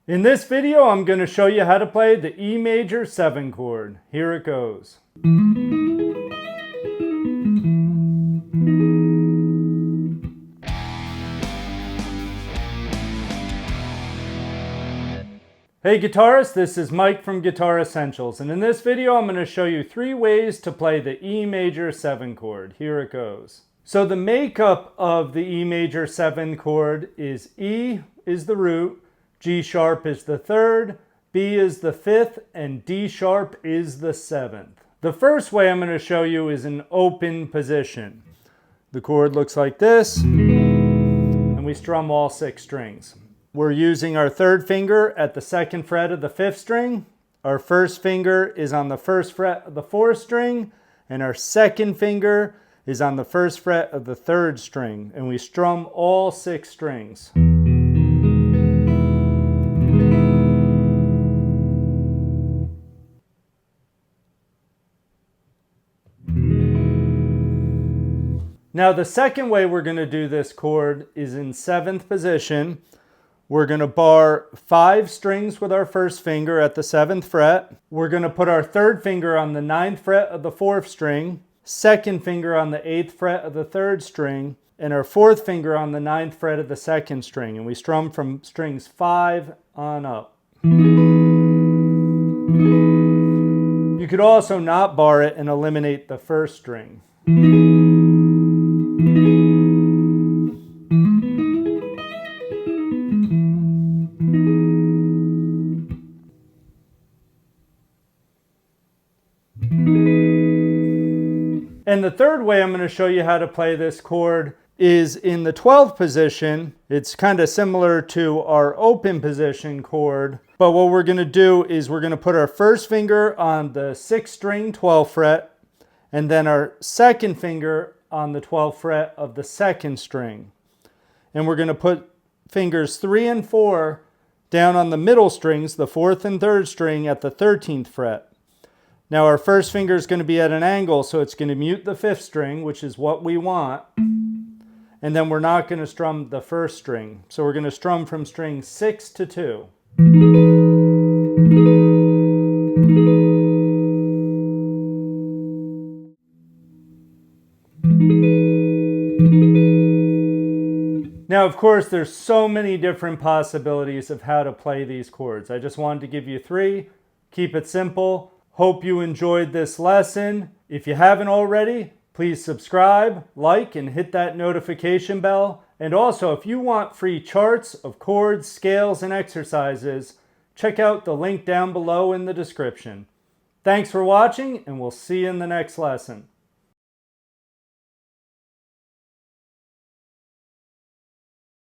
In this video, I'm going to show you how to play the E major 7 chord. Here it goes. Hey guitarists, this is Mike from Guitar Essentials, and in this video I'm going to show you 3 ways to play the E major 7 chord. Here it goes. So the makeup of the E major 7 chord is E is the root, G sharp is the 3rd, B is the 5th, and D sharp is the 7th. The first way I'm going to show you is an open position. The chord looks like this, and we strum all 6 strings. We're using our 3rd finger at the 2nd fret of the 5th string. Our 1st finger is on the 1st fret of the 4th string, and our 2nd finger is on the 1st fret of the 3rd string, and we strum all 6 strings. Now the second way we're going to do this chord is in 7th position. We're going to bar 5 strings with our 1st finger at the 7th fret. We're going to put our 3rd finger on the 9th fret of the 4th string, 2nd finger on the 8th fret of the 3rd string, and our 4th finger on the 9th fret of the 2nd string. And we strum from strings 5 on up. You could also not bar it and eliminate the 1st string. And the third way I'm going to show you how to play this chord is in the 12th position. It's kind of similar to our open position chord, but what we're going to do is we're going to put our 1st finger on the 6th string 12th fret, and then our 2nd finger on the 12th fret of the 2nd string. And we're going to put fingers 3 and 4 down on the middle strings, the 4th and 3rd string at the 13th fret. Now our 1st finger is going to be at an angle, so it's going to mute the 5th string, which is what we want. And then we're not going to strum the 1st string. So we're going to strum from string 6 to 2. Now, of course, there's so many different possibilities of how to play these chords. I just wanted to give you 3. Keep it simple. Hope you enjoyed this lesson. If you haven't already, please subscribe, like, and hit that notification bell. And also, if you want free charts of chords, scales, and exercises, check out the link down below in the description. Thanks for watching, and we'll see you in the next lesson.